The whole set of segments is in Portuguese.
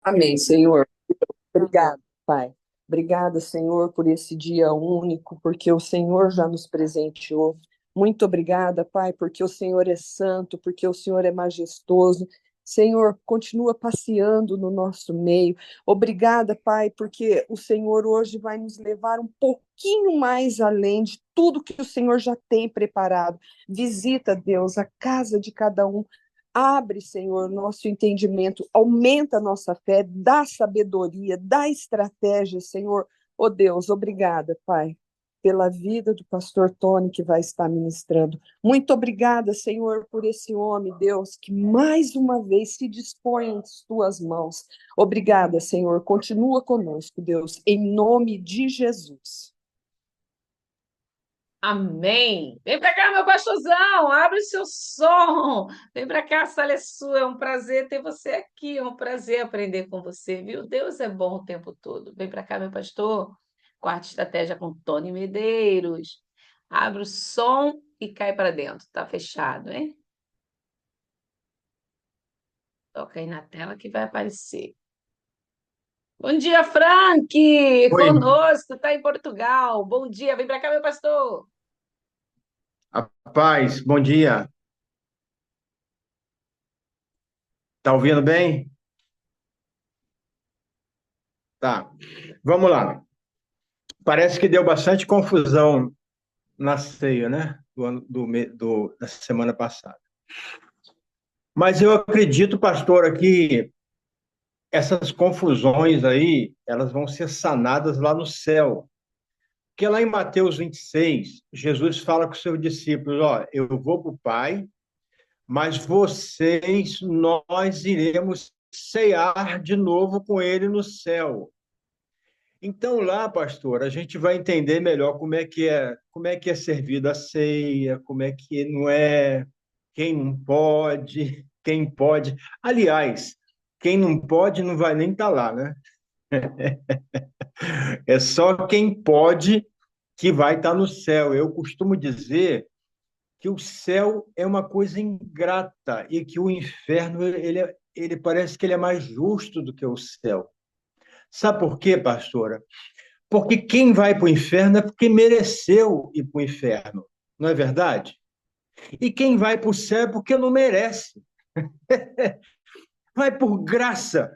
Amém, Senhor. Obrigada, Pai. Obrigada, Senhor, por esse dia único, porque o Senhor já nos presenteou. Muito obrigada, Pai, porque o Senhor é santo, porque o Senhor é majestoso. Senhor, continua passeando no nosso meio. Obrigada, Pai, porque o Senhor hoje vai nos levar um pouquinho mais além de tudo que o Senhor já tem preparado. Visita, Deus, a casa de cada um. Abre, Senhor, nosso entendimento, aumenta a nossa fé, dá sabedoria, dá estratégia, Senhor. Oh Deus, obrigada, Pai, pela vida do pastor Tony que vai estar ministrando. Muito obrigada, Senhor, por esse homem, Deus, que mais uma vez se dispõe em tuas mãos. Obrigada, Senhor. Continua conosco, Deus, em nome de Jesus. Amém. Vem para cá, meu pastorzão, abre o seu som. Vem para cá, a sala é sua. É um prazer ter você aqui, é um prazer aprender com você, viu? Deus é bom o tempo todo. Vem para cá, meu pastor. Quarta estratégia com Tony Medeiros. Abre o som e cai para dentro. Tá fechado, hein? Toca aí na tela que vai aparecer. Bom dia, Frank! Oi, Conosco, está em Portugal. Bom dia, vem para cá, meu pastor. rapaz, bom dia. Tá ouvindo bem? Tá. Vamos lá. Parece que deu bastante confusão na ceia, né? Da semana passada. Mas eu acredito, pastora, que essas confusões aí, elas vão ser sanadas lá no céu. Porque lá em Mateus 26, Jesus fala com os seus discípulos, ó, eu vou para o Pai, mas nós iremos cear de novo com ele no céu. Então lá, pastor, a gente vai entender melhor como é que é servida a ceia, como é que não é, quem não pode, quem pode. Aliás, quem não pode não vai nem estar lá, né? É só quem pode que vai estar no céu. Eu costumo dizer que o céu é uma coisa ingrata e que o inferno ele parece que ele é mais justo do que o céu. Sabe por quê, pastora? Porque quem vai para o inferno é porque mereceu ir para o inferno, não é verdade? E quem vai para o céu é porque não merece. Vai por graça,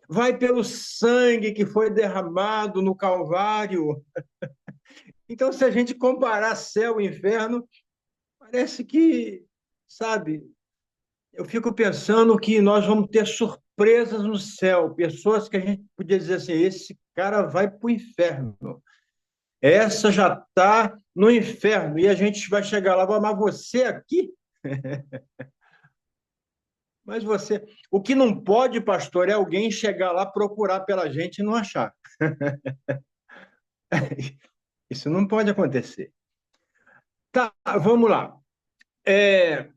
vai pelo sangue que foi derramado no Calvário. Então, se a gente comparar céu e inferno, parece que, sabe, eu fico pensando que nós vamos ter surpresas no céu, pessoas que a gente podia dizer assim: esse cara vai para o inferno. Essa já está no inferno e a gente vai chegar lá, mas você aqui? Mas você. O que não pode, pastor, é alguém chegar lá procurar pela gente e não achar. Isso não pode acontecer. Tá, vamos lá. É,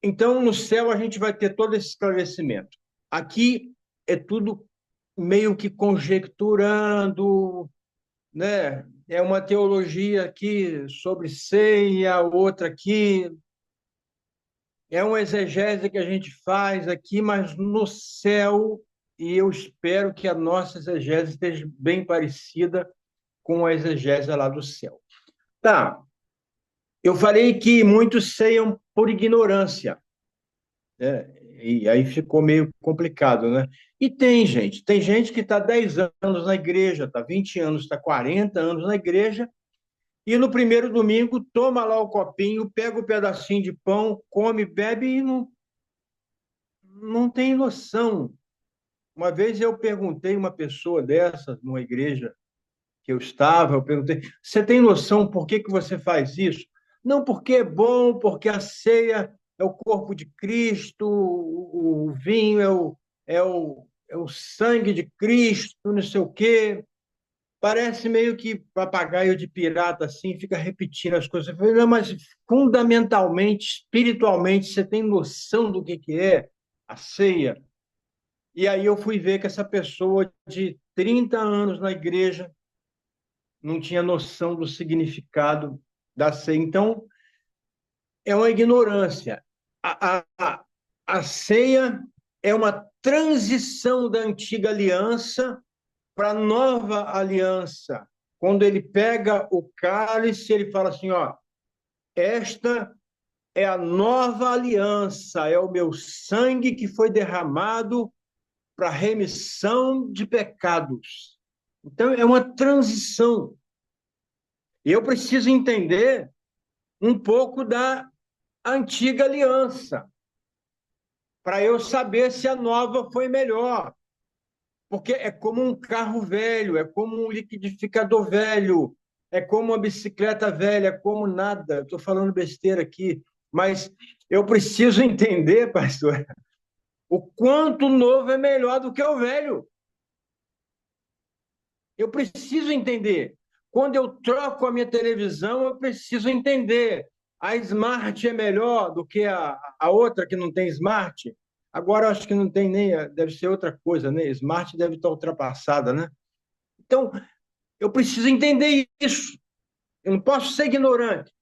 então, no céu, a gente vai ter todo esse esclarecimento. Aqui é tudo meio que conjecturando, né? É uma teologia aqui sobre ceia, outra aqui. É uma exegese que a gente faz aqui, mas no céu, e eu espero que a nossa exegese esteja bem parecida com a exegese lá do céu. Tá, eu falei que muitos ceiam por ignorância, né? E aí ficou meio complicado, né? E tem gente que está 10 anos na igreja, está 20 anos, está 40 anos na igreja, e no primeiro domingo toma lá o copinho, pega o pedacinho de pão, come, bebe e não tem noção. Uma vez eu perguntei a uma pessoa dessas, numa igreja que eu estava, eu perguntei: você tem noção por que você faz isso? Não, porque é bom, porque a ceia é o corpo de Cristo, o vinho é o sangue de Cristo, não sei o quê. Parece meio que papagaio de pirata, assim, fica repetindo as coisas. Eu falei: não, mas fundamentalmente, espiritualmente, você tem noção do que é a ceia? E aí eu fui ver que essa pessoa de 30 anos na igreja não tinha noção do significado da ceia. Então, é uma ignorância. A ceia é uma transição da antiga aliança para a nova aliança. Quando ele pega o cálice, ele fala assim, ó, esta é a nova aliança, é o meu sangue que foi derramado para remissão de pecados. Então, é uma transição. E eu preciso entender um pouco da antiga aliança, para eu saber se a nova foi melhor. Porque é como um carro velho, é como um liquidificador velho, é como uma bicicleta velha, é como nada. Estou falando besteira aqui, mas eu preciso entender, pastor, o quanto o novo é melhor do que o velho. Eu preciso entender. Quando eu troco a minha televisão, eu preciso entender. A Smart é melhor do que a outra que não tem Smart? Agora, acho que não tem nem... Deve ser outra coisa, né? Smart deve estar ultrapassada, né? Então, eu preciso entender isso. Eu não posso ser ignorante.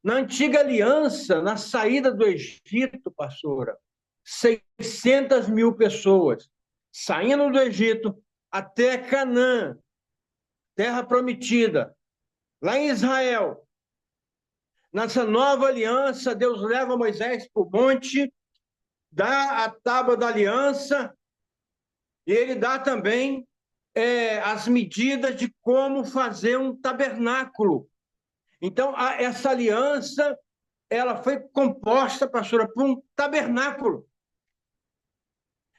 Na antiga aliança, na saída do Egito, pastora, 600 mil pessoas saindo do Egito até Canaã, terra prometida, lá em Israel. Nessa nova aliança, Deus leva Moisés para o monte, dá a tábua da aliança, e ele dá também as medidas de como fazer um tabernáculo. Então, essa aliança, ela foi composta, pastora, por um tabernáculo.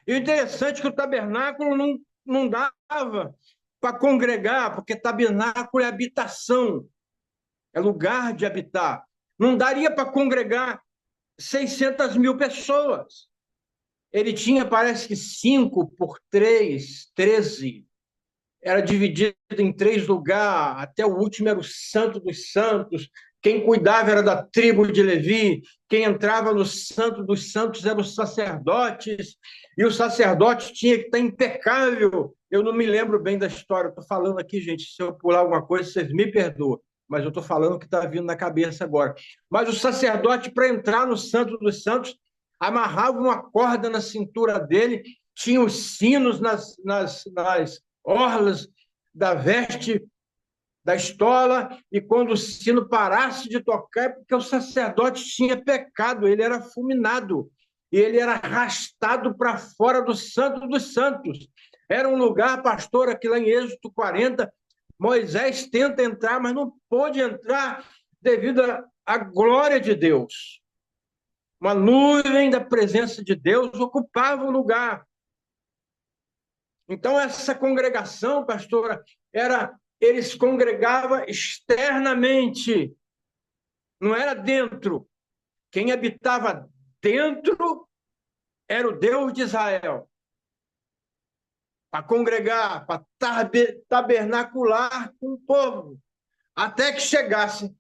E o interessante é que o tabernáculo não dava para congregar, porque tabernáculo é habitação, é lugar de habitar. Não daria para congregar 600 mil pessoas. Ele tinha, parece que 5 por 3, 13. Era dividido em 3 lugares, até o último era o Santo dos Santos. Quem cuidava era da tribo de Levi, quem entrava no Santo dos Santos eram os sacerdotes, e o sacerdote tinha que estar impecável. Eu não me lembro bem da história, estou falando aqui, gente, se eu pular alguma coisa, vocês me perdoam, mas eu estou falando o que está vindo na cabeça agora. Mas o sacerdote, para entrar no Santo dos Santos, amarrava uma corda na cintura dele, tinha os sinos nas orlas da veste, da estola, e quando o sino parasse de tocar, é porque o sacerdote tinha pecado, ele era fulminado, e ele era arrastado para fora do Santo dos Santos. Era um lugar, pastora, que lá em Êxodo 40, Moisés tenta entrar, mas não pôde entrar devido à glória de Deus. Uma nuvem da presença de Deus ocupava o lugar. Então, essa congregação, pastora, eles congregavam externamente, não era dentro. Quem habitava dentro era o Deus de Israel. Para congregar, para tabernacular com o povo, até que chegasse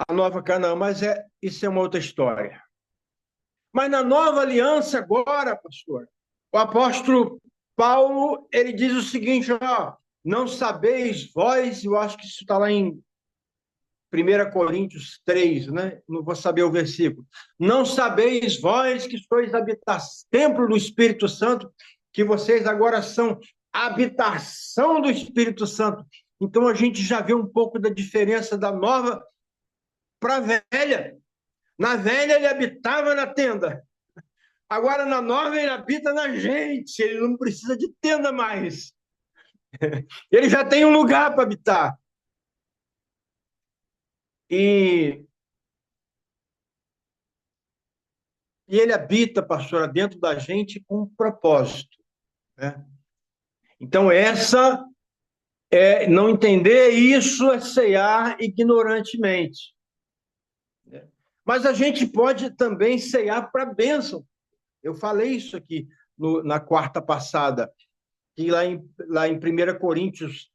a nova Canaã. Mas isso é uma outra história. Mas na nova aliança agora, pastor, o apóstolo Paulo, ele diz o seguinte, ó, não sabeis vós, eu acho que isso está lá em 1 Coríntios 3, né? Não vou saber o versículo. Não sabeis vós que sois templo do Espírito Santo, que vocês agora são habitação do Espírito Santo. Então a gente já vê um pouco da diferença da nova para a velha. Na velha ele habitava na tenda. Agora, na nova, ele habita na gente, ele não precisa de tenda mais. Ele já tem um lugar para habitar. E ele habita, pastora, dentro da gente com um propósito. Né? Então, não entender isso é ceiar ignorantemente. Mas a gente pode também ceiar para a bênção. Eu falei isso aqui na quarta passada, que lá em 1 Coríntios,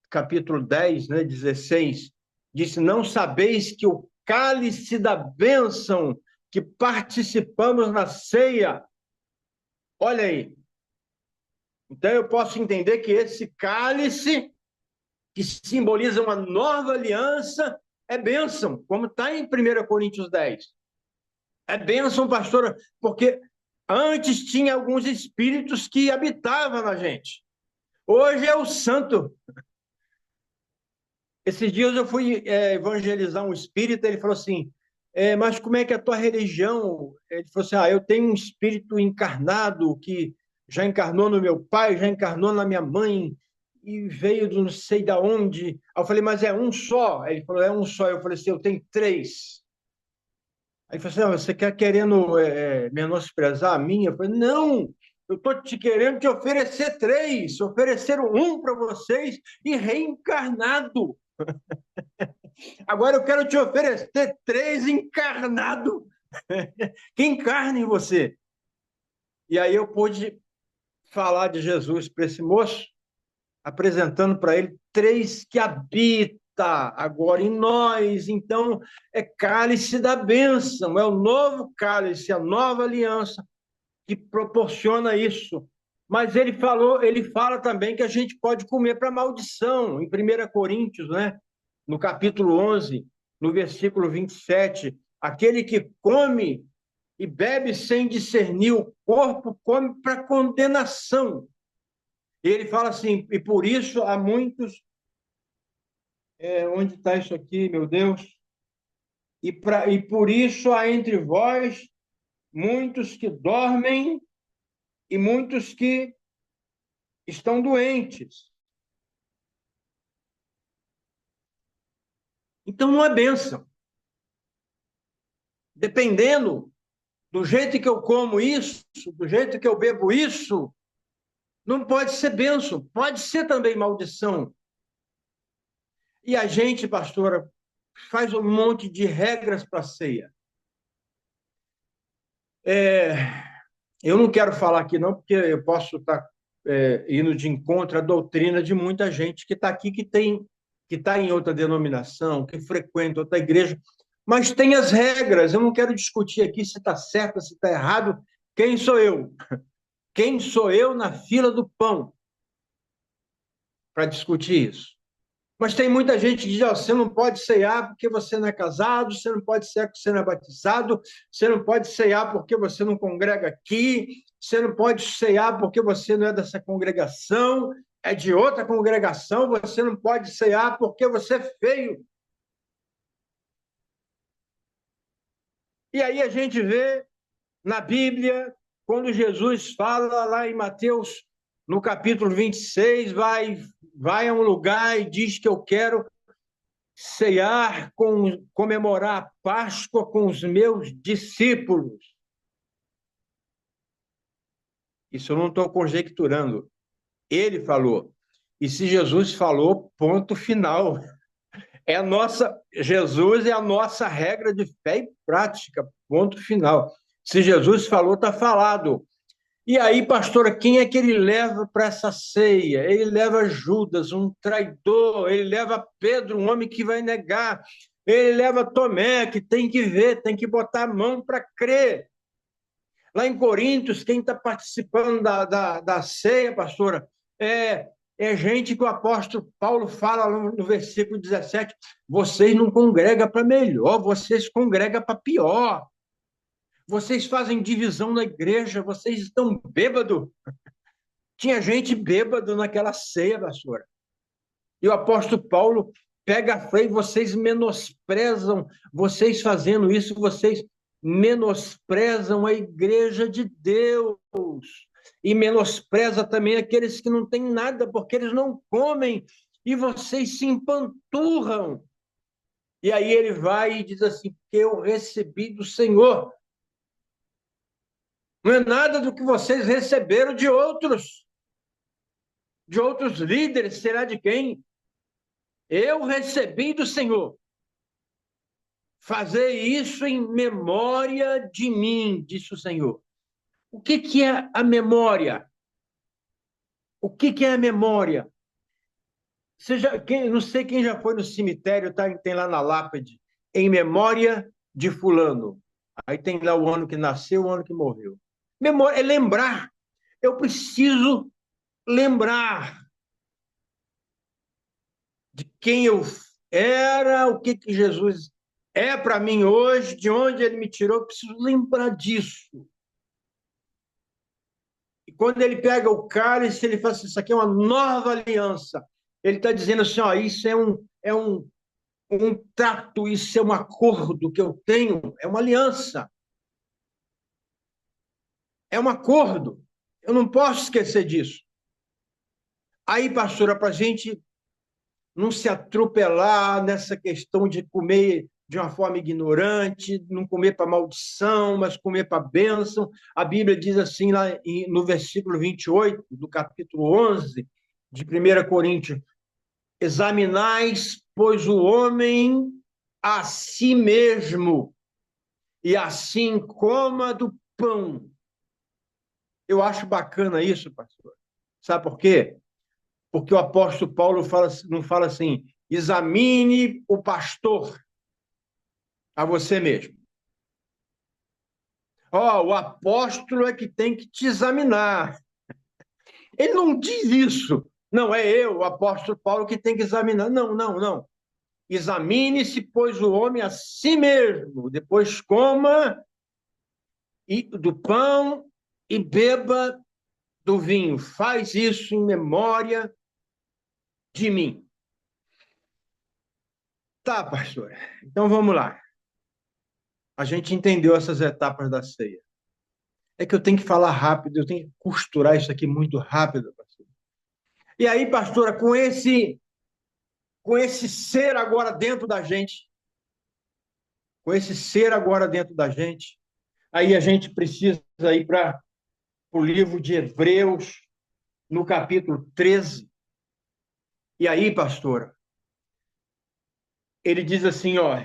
capítulo 10, né, 16, disse, não sabeis que o cálice da bênção que participamos na ceia, olha aí. Então eu posso entender que esse cálice, que simboliza uma nova aliança, é bênção, como está em 1 Coríntios 10. É bênção, pastora, porque Antes tinha alguns espíritos que habitavam na gente. Hoje é o santo. Esses dias eu fui evangelizar um espírita, ele falou assim, mas como é que é a tua religião? Ele falou assim, eu tenho um espírito encarnado que já encarnou no meu pai, já encarnou na minha mãe, e veio do não sei da onde. Aí eu falei, mas é um só? Ele falou, é um só. Eu falei assim, eu tenho três. Aí ele falou assim, você quer querendo menosprezar a minha? Eu falei, não, eu estou te querendo te oferecer três, oferecer um para vocês e reencarnado. Agora eu quero te oferecer três encarnado, que encarne em você. E aí eu pude falar de Jesus para esse moço, apresentando para ele três que habita agora em nós. Então, é cálice da bênção, é o novo cálice, a nova aliança que proporciona isso. Mas ele fala também que a gente pode comer para maldição, em 1 Coríntios, né? No capítulo 11, no versículo 27, aquele que come e bebe sem discernir o corpo, come para condenação. E ele fala assim, e por isso há muitos... onde está isso aqui, meu Deus? E por isso há entre vós muitos que dormem e muitos que estão doentes. Então não é bênção. Dependendo do jeito que eu como isso, do jeito que eu bebo isso, não pode ser bênção, pode ser também maldição. E a gente, pastora, faz um monte de regras para a ceia. Eu não quero falar aqui não, porque eu posso estar indo de encontro à doutrina de muita gente que está aqui, que está em outra denominação, que frequenta outra igreja, mas tem as regras. Eu não quero discutir aqui se está certo, se está errado. Quem sou eu? Quem sou eu na fila do pão para discutir isso? Mas tem muita gente que diz, você não pode ceiar porque você não é casado, você não pode ceiar porque você não é batizado, você não pode ceiar porque você não congrega aqui, você não pode ceiar porque você não é dessa congregação, é de outra congregação, você não pode ceiar porque você é feio. E aí a gente vê na Bíblia, quando Jesus fala lá em Mateus, no capítulo 26, vai a um lugar e diz que eu quero ceiar, comemorar a Páscoa com os meus discípulos. Isso eu não estou conjecturando. Ele falou. E se Jesus falou, ponto final. Jesus é a nossa regra de fé e prática, ponto final. Se Jesus falou, está falado. E aí, pastora, quem é que ele leva para essa ceia? Ele leva Judas, um traidor, ele leva Pedro, um homem que vai negar, ele leva Tomé, que tem que ver, tem que botar a mão para crer. Lá em Coríntios, quem está participando da ceia, pastora, é gente que o apóstolo Paulo fala no versículo 17, vocês não congregam para melhor, vocês congregam para pior. Vocês fazem divisão na igreja, vocês estão bêbados. Tinha gente bêbado naquela ceia, pastora. E o apóstolo Paulo pega a freio, vocês menosprezam, vocês fazendo isso, vocês menosprezam a igreja de Deus. E menospreza também aqueles que não têm nada, porque eles não comem, e vocês se empanturram. E aí ele vai e diz assim, porque eu recebi do Senhor. Não é nada do que vocês receberam de outros líderes, será de quem? Eu recebi do Senhor. Fazer isso em memória de mim, disse o Senhor. O que é a memória? O que é a memória? Não sei quem já foi no cemitério, tem lá na lápide, em memória de fulano. Aí tem lá o ano que nasceu, o ano que morreu. Memória é lembrar. Eu preciso lembrar de quem eu era, o que Jesus é para mim hoje, de onde ele me tirou, eu preciso lembrar disso. E quando ele pega o cálice, ele fala assim, isso aqui é uma nova aliança. Ele está dizendo assim, ó, isso é um trato, isso é um acordo que eu tenho, é uma aliança, é um acordo. Eu não posso esquecer disso. Aí, pastora, para a gente não se atropelar nessa questão de comer de uma forma ignorante, não comer para maldição, mas comer para bênção. A Bíblia diz assim, lá no versículo 28, do capítulo 11, de 1 Coríntios, examinais, pois, o homem a si mesmo, e assim coma do pão. Eu acho bacana isso, pastor. Sabe por quê? Porque o apóstolo Paulo não fala assim, examine o pastor a você mesmo. O apóstolo é que tem que te examinar. Ele não diz isso. Não, é eu, o apóstolo Paulo, que tem que examinar. Não, não, não. Examine-se, pois, o homem a si mesmo. Depois coma do pão e beba do vinho. Faz isso em memória de mim. Tá, pastor. Então vamos lá. A gente entendeu essas etapas da ceia. É que eu tenho que falar rápido, eu tenho que costurar isso aqui muito rápido, pastor. E aí, pastora, com esse ser agora dentro da gente, com esse ser agora dentro da gente, aí a gente precisa ir para o livro de Hebreus, no capítulo 13. E aí, pastora, ele diz assim, ó,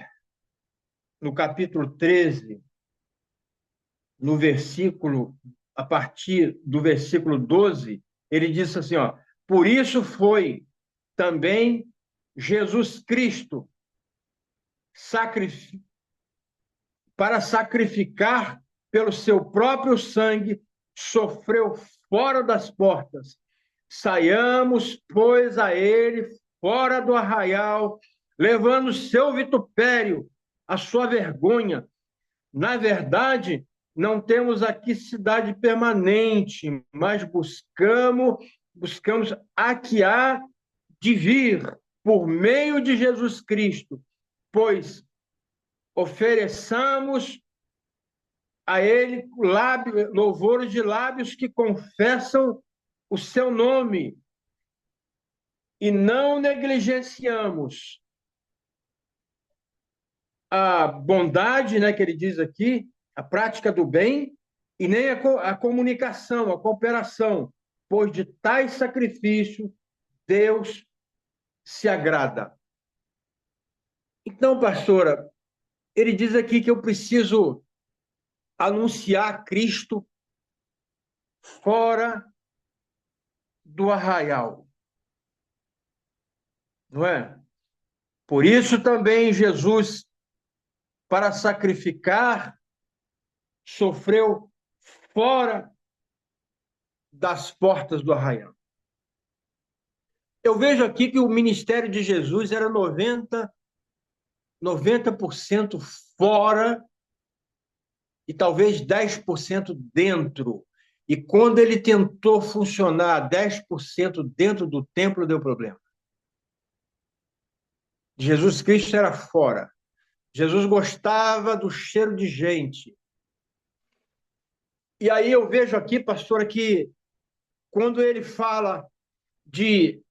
no capítulo 13, no versículo, a partir do versículo 12, ele diz assim, ó, por isso foi também Jesus Cristo para sacrificar pelo seu próprio sangue, sofreu fora das portas. Saiamos, pois, a ele fora do arraial, levando o seu vitupério, a sua vergonha. Na verdade, não temos aqui cidade permanente, mas buscamos a que há de vir por meio de Jesus Cristo, pois ofereçamos a ele louvores de lábios que confessam o seu nome e não negligenciamos a bondade, né, que ele diz aqui, a prática do bem, e nem a comunicação, a cooperação, pois de tais sacrifícios Deus se agrada. Então, pastora, ele diz aqui que eu preciso anunciar Cristo fora do arraial, não é? Por isso também Jesus, para sacrificar, sofreu fora das portas do arraial. Eu vejo aqui que o ministério de Jesus era 90% fora e talvez 10% dentro. E quando ele tentou funcionar 10% dentro do templo, deu problema. Jesus Cristo era fora. Jesus gostava do cheiro de gente. E aí eu vejo aqui, pastora, que quando ele fala de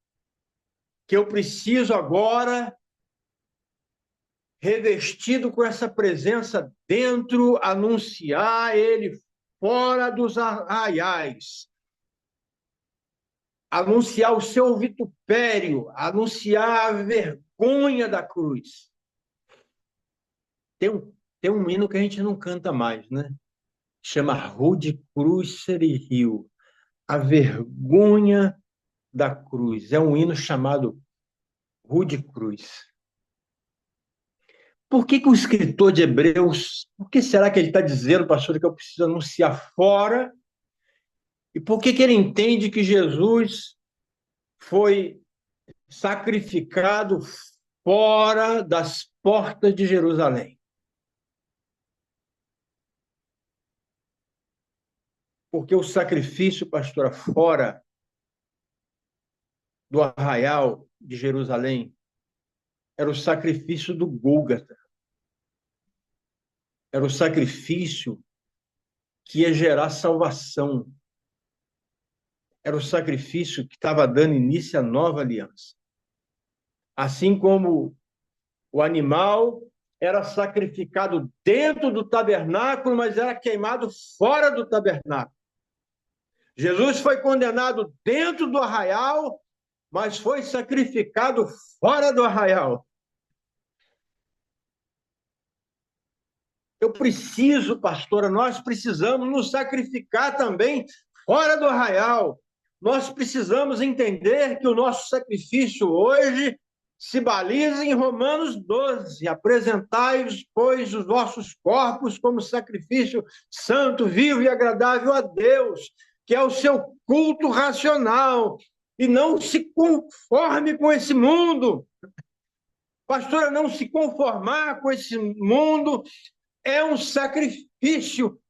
que eu preciso agora, revestido com essa presença dentro, anunciar ele fora dos arraiais, anunciar o seu vitupério, anunciar a vergonha da cruz. Tem um hino que a gente não canta mais, né? Chama Rude Cruz Rio, a vergonha da cruz. É um hino chamado Rude Cruz. Por que o escritor de Hebreus, por que será que ele está dizendo, pastor, que eu preciso anunciar fora? E por que ele entende que Jesus foi sacrificado fora das portas de Jerusalém? Porque o sacrifício, pastora, fora do arraial de Jerusalém, era o sacrifício do Gólgota. Era o sacrifício que ia gerar salvação. Era o sacrifício que estava dando início à nova aliança. Assim como o animal era sacrificado dentro do tabernáculo, mas era queimado fora do tabernáculo. Jesus foi condenado dentro do arraial, mas foi sacrificado fora do arraial. Eu preciso, pastora, nós precisamos nos sacrificar também fora do arraial. Nós precisamos entender que o nosso sacrifício hoje se baliza em Romanos 12. Apresentai-vos, pois, os vossos corpos como sacrifício santo, vivo e agradável a Deus, que é o seu culto racional, e não se conforme com esse mundo. Pastora, não se conformar com esse mundo é um sacrifício.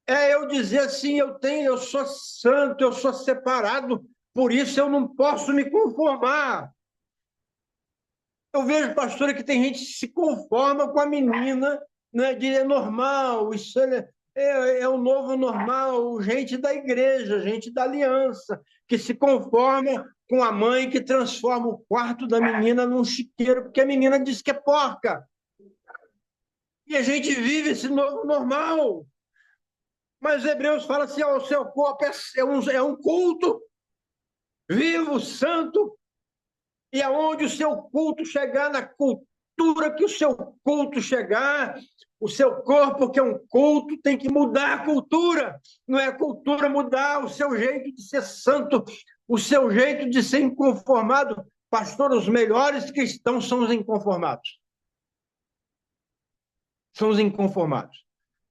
É eu dizer assim, eu sou santo, eu sou separado, por isso eu não posso me conformar. Eu vejo, pastora, que tem gente que se conforma com a menina, né, de é normal, isso é o novo normal, gente da igreja, gente da aliança, que se conforma com a mãe que transforma o quarto da menina num chiqueiro, porque a menina diz que é porca. E a gente vive esse novo normal. Mas Hebreus fala assim, ó, o seu corpo é um culto vivo, santo, e aonde o seu culto chegar, na cultura que o seu culto chegar, o seu corpo, que é um culto, tem que mudar a cultura. Não é a cultura mudar o seu jeito de ser santo, o seu jeito de ser inconformado. Pastor, os melhores cristãos são os inconformados. São os inconformados.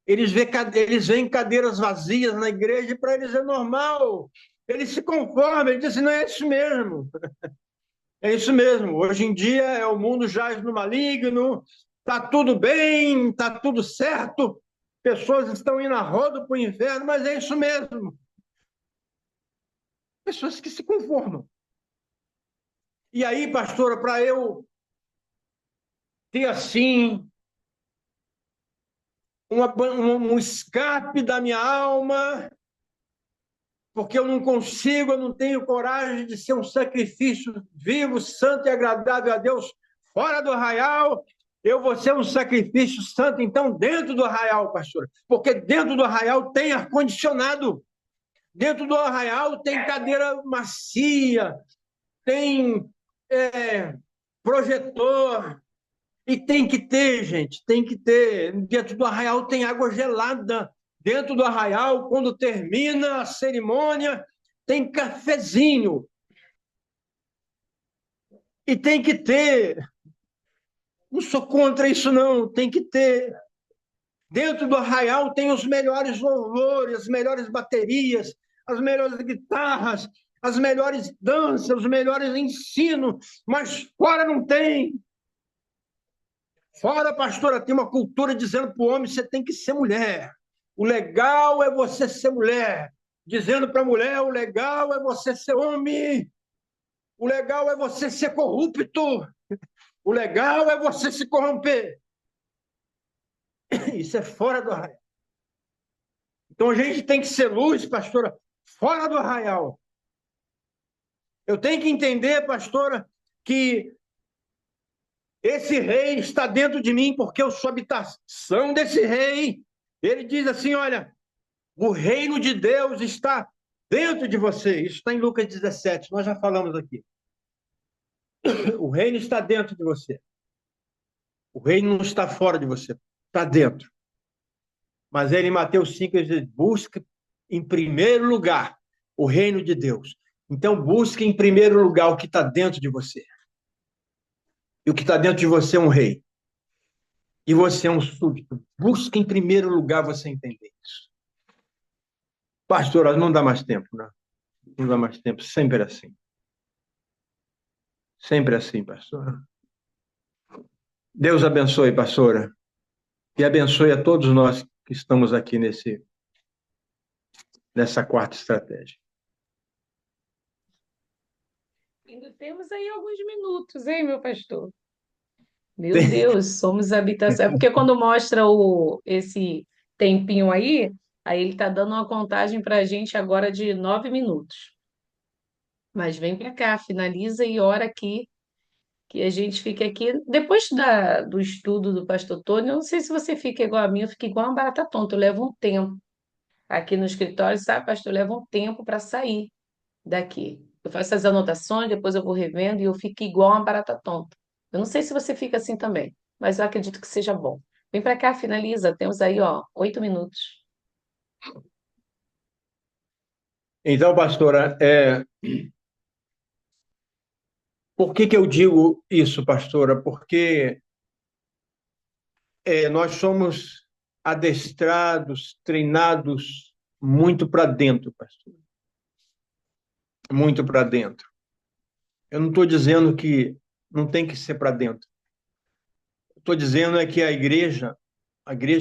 Eles veem cadeiras vazias na igreja e para eles é normal. Eles se conformam, eles dizem, não é isso mesmo. É isso mesmo. Hoje em dia o mundo jaz no maligno, está tudo bem, está tudo certo, pessoas estão indo a rodo para o inferno, mas é isso mesmo. Pessoas que se conformam. E aí, pastora, para eu ter assim um escape da minha alma, porque eu não consigo, eu não tenho coragem de ser um sacrifício vivo, santo e agradável a Deus fora do arraial, eu vou ser um sacrifício santo, então, dentro do arraial, pastor, porque dentro do arraial tem ar-condicionado, dentro do arraial tem cadeira macia, tem projetor, e tem que ter, gente, tem que ter. Dentro do arraial tem água gelada. Dentro do arraial, quando termina a cerimônia, tem cafezinho. E tem que ter. Não sou contra isso, não. Tem que ter. Dentro do arraial tem os melhores louvores, as melhores baterias, as melhores guitarras, as melhores danças, os melhores ensinos, mas fora não tem. Fora, pastora, tem uma cultura dizendo para o homem, você tem que ser mulher. O legal é você ser mulher. Dizendo para a mulher, o legal é você ser homem. O legal é você ser corrupto. O legal é você se corromper. Isso é fora do arraial. Então a gente tem que ser luz, pastora, fora do arraial. Eu tenho que entender, pastora, que esse rei está dentro de mim porque eu sou habitação desse rei. Ele diz assim, olha, o reino de Deus está dentro de você. Isso está em Lucas 17, nós já falamos aqui. O reino está dentro de você. O reino não está fora de você, está dentro. Mas ele, em Mateus 5, ele diz, busca em primeiro lugar o reino de Deus. Então, busque em primeiro lugar o que está dentro de você. E o que está dentro de você é um rei. E você é um súdito. Busque em primeiro lugar você entender isso. Pastor, não dá mais tempo, né? Não dá mais tempo. Sempre assim. Sempre assim, pastora. Deus abençoe, pastora. E abençoe a todos nós que estamos aqui nessa quarta estratégia. Ainda temos aí alguns minutos, hein, meu pastor? Meu Deus, somos habitação. É porque quando mostra esse tempinho aí ele está dando uma contagem para a gente agora de 9 minutos. Mas vem para cá, finaliza e ora aqui, que a gente fica aqui. Depois do estudo do pastor Tony, eu não sei se você fica igual a mim, eu fico igual uma barata tonta, eu levo um tempo. Aqui no escritório, sabe, pastor, eu levo um tempo para sair daqui. Eu faço as anotações, depois eu vou revendo e eu fico igual uma barata tonta. Eu não sei se você fica assim também, mas eu acredito que seja bom. Vem para cá, finaliza. Temos aí, ó, 8 minutos. Então, pastora, por que eu digo isso, pastora? Porque nós somos adestrados, treinados muito para dentro, pastor. Muito para dentro. Eu não estou dizendo que não tem que ser para dentro. Estou dizendo que a igreja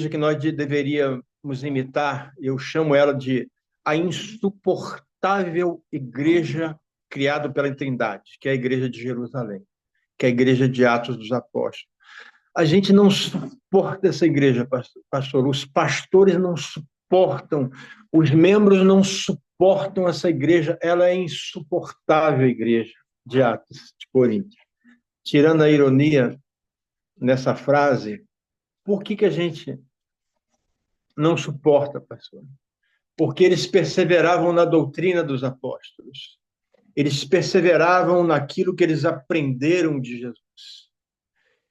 que nós deveríamos imitar, eu chamo ela de a insuportável igreja criada pela Trindade, que é a igreja de Jerusalém, que é a igreja de Atos dos Apóstolos. A gente não suporta essa igreja, pastor. Os pastores não suportam, os membros não suportam essa igreja. Ela é insuportável, a igreja de Atos de Corinto. Tirando a ironia nessa frase, por que a gente não suporta, pastor? Porque eles perseveravam na doutrina dos apóstolos. Eles perseveravam naquilo que eles aprenderam de Jesus.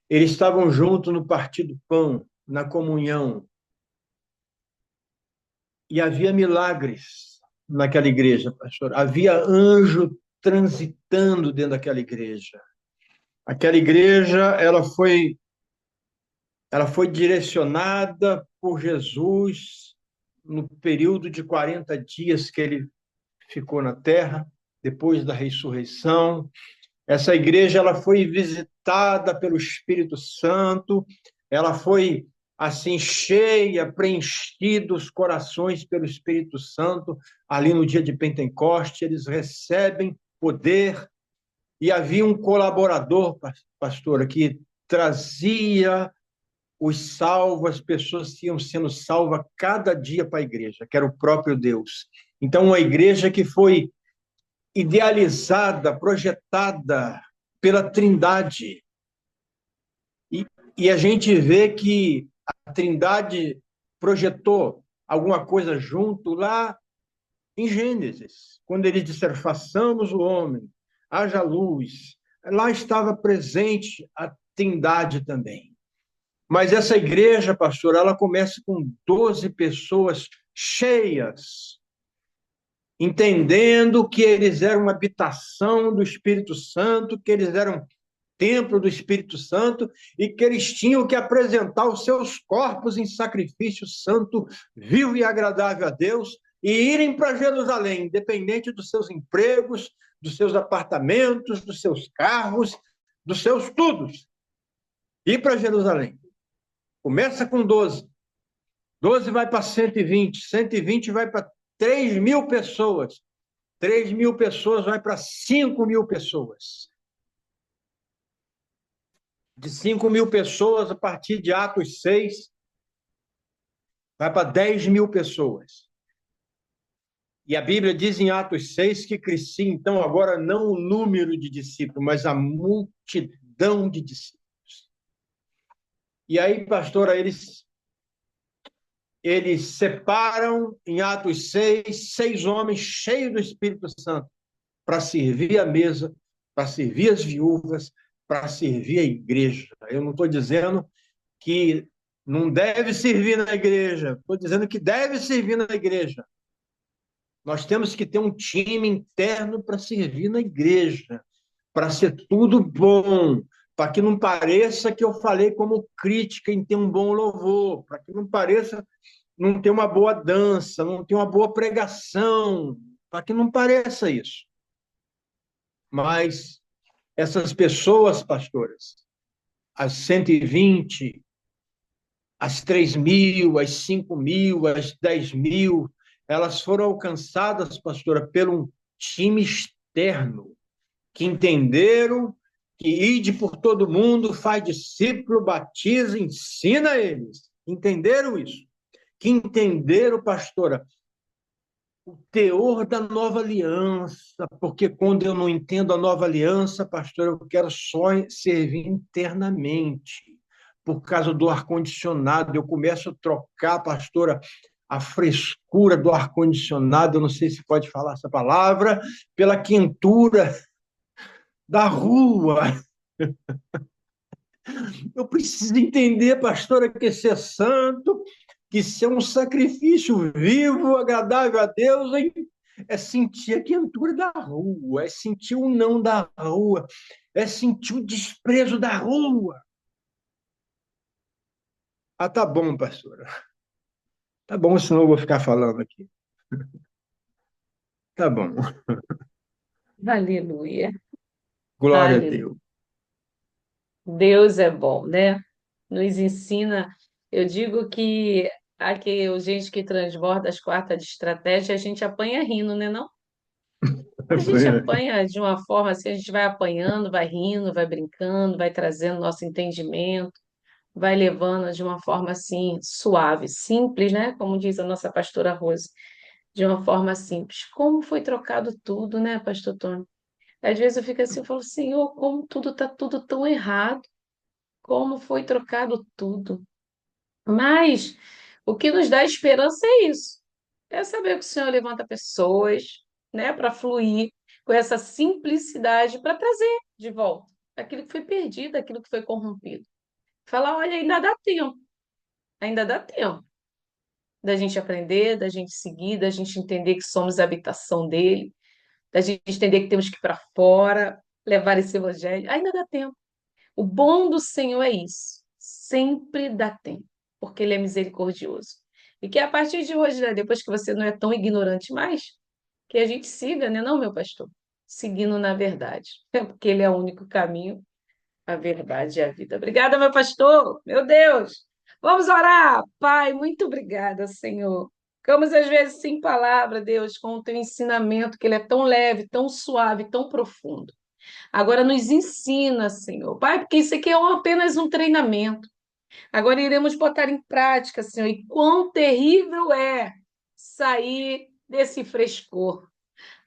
Eles estavam juntos no partir do pão, na comunhão. E havia milagres naquela igreja, pastor. Havia anjo transitando dentro daquela igreja. Aquela igreja, ela foi direcionada por Jesus no período de 40 dias que ele ficou na terra, depois da ressurreição. Essa igreja ela foi visitada pelo Espírito Santo, ela foi assim cheia, preenchida os corações pelo Espírito Santo, ali no dia de Pentecoste, eles recebem poder, e havia um colaborador, pastor, que trazia os salvos, as pessoas que iam sendo salvas cada dia para a igreja, que era o próprio Deus. Então, uma igreja que foi idealizada, projetada pela Trindade. E a gente vê que a Trindade projetou alguma coisa junto lá em Gênesis, quando eles disseram, façamos o homem, haja luz. Lá estava presente a Trindade também. Mas essa igreja, pastor, ela começa com 12 pessoas cheias, entendendo que eles eram uma habitação do Espírito Santo, que eles eram templo do Espírito Santo e que eles tinham que apresentar os seus corpos em sacrifício santo, vivo e agradável a Deus, e irem para Jerusalém, independente dos seus empregos, dos seus apartamentos, dos seus carros, dos seus tudos. Ir para Jerusalém. Começa com 12. 12 vai para 120. 120 vai para 3.000 pessoas. 3.000 pessoas vai para 5.000 pessoas. De 5.000 pessoas, a partir de Atos 6, vai para 10.000 pessoas. E a Bíblia diz em Atos 6 que crescia, então, agora não o número de discípulos, mas a multidão de discípulos. E aí, pastora, eles separam em Atos 6 homens cheios do Espírito Santo para servir a mesa, para servir as viúvas, para servir a igreja. Eu não estou dizendo que não deve servir na igreja, estou dizendo que deve servir na igreja. Nós temos que ter um time interno para servir na igreja, para ser tudo bom, para que não pareça que eu falei como crítica em ter um bom louvor, para que não pareça não ter uma boa dança, não ter uma boa pregação, para que não pareça isso. Mas essas pessoas, pastoras, as 120, as 3.000, as 5.000, as 10.000, elas foram alcançadas, pastora, por um time externo, que entenderam que ide por todo mundo, faz discípulo, batiza, ensina eles. Entenderam isso? Que entenderam, pastora, o teor da nova aliança, porque quando eu não entendo a nova aliança, pastor, eu quero só servir internamente. Por causa do ar-condicionado, eu começo a trocar, pastora, a frescura do ar-condicionado, eu não sei se pode falar essa palavra, pela quentura da rua. Eu preciso entender, pastora, que ser santo, que ser um sacrifício vivo, agradável a Deus, é sentir a quentura da rua, é sentir o não da rua, é sentir o desprezo da rua. Ah, tá bom, pastora. Tá bom, senão eu vou ficar falando aqui. Tá bom. Aleluia. Glória a Aleluia. Deus. Deus é bom, né? Nos ensina. Eu digo que aqui, o gente que transborda as quartas de estratégia, a gente apanha rindo, né, não? A gente apanha de uma forma assim, a gente vai apanhando, vai rindo, vai brincando, vai trazendo nosso entendimento, vai levando de uma forma assim, suave, simples, né? Como diz a nossa pastora Rose, de uma forma simples. Como foi trocado tudo, né, pastor Tony? Às vezes eu fico assim, eu falo, Senhor, como tudo está tudo tão errado, como foi trocado tudo. Mas o que nos dá esperança é isso. É saber que o Senhor levanta pessoas, né, para fluir com essa simplicidade para trazer de volta aquilo que foi perdido, aquilo que foi corrompido. Falar, olha, ainda dá tempo da gente aprender, da gente seguir, da gente entender que somos a habitação dele, da gente entender que temos que ir para fora, levar esse evangelho. Ainda dá tempo. O bom do Senhor é isso. Sempre dá tempo, porque Ele é misericordioso. E que a partir de hoje, né, depois que você não é tão ignorante mais, que a gente siga, né, não, meu pastor? Seguindo na verdade. Porque Ele é o único caminho, a verdade e a vida. Obrigada, meu pastor. Meu Deus. Vamos orar. Pai, muito obrigada, Senhor. Ficamos às vezes sem palavra, Deus, com o teu ensinamento, que ele é tão leve, tão suave, tão profundo. Agora nos ensina, Senhor. Pai, porque isso aqui é apenas um treinamento. Agora iremos botar em prática, Senhor. E quão terrível é sair desse frescor.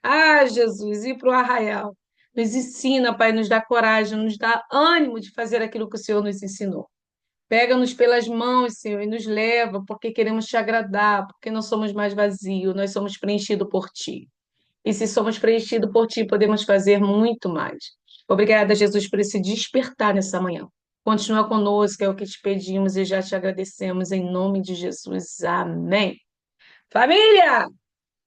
Ah, Jesus, ir para o arraial. Nos ensina, Pai, nos dá coragem, nos dá ânimo de fazer aquilo que o Senhor nos ensinou. Pega-nos pelas mãos, Senhor, e nos leva, porque queremos te agradar, porque não somos mais vazios, nós somos preenchidos por Ti. E se somos preenchidos por Ti, podemos fazer muito mais. Obrigada, Jesus, por esse despertar nessa manhã. Continua conosco, é o que te pedimos e já te agradecemos em nome de Jesus. Amém. Família,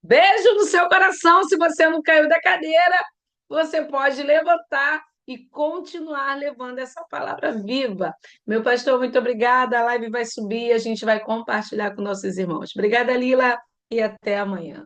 beijo no seu coração. Se você não caiu da cadeira, você pode levantar e continuar levando essa palavra viva. Meu pastor, muito obrigada. A live vai subir, a gente vai compartilhar com nossos irmãos. Obrigada, Lila, e até amanhã.